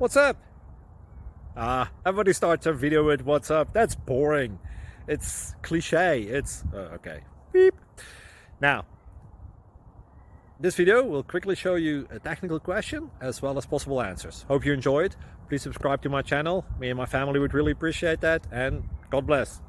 What's up? Everybody starts their video with what's up. That's boring. It's cliche. It's okay. Beep. Now, this video will quickly show you a technical question as well as possible answers. Hope you enjoyed. Please subscribe to my channel. Me and my family would really appreciate that, and God bless.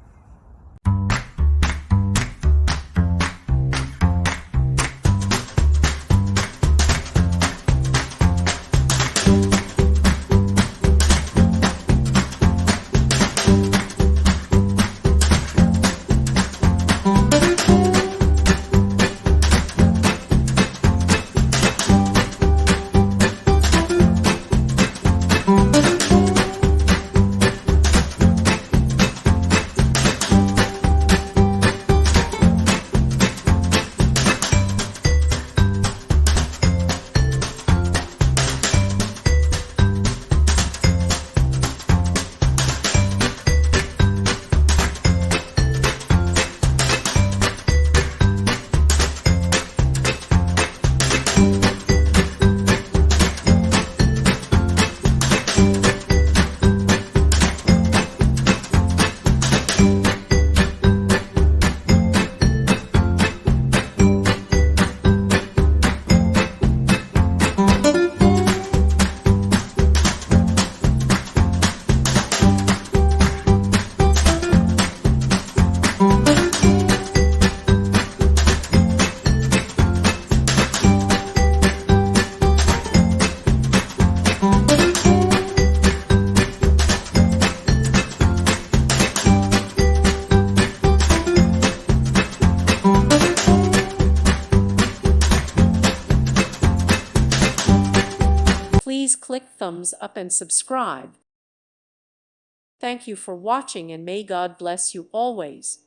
Please click thumbs up and subscribe. Thank you for watching, and may God bless you always.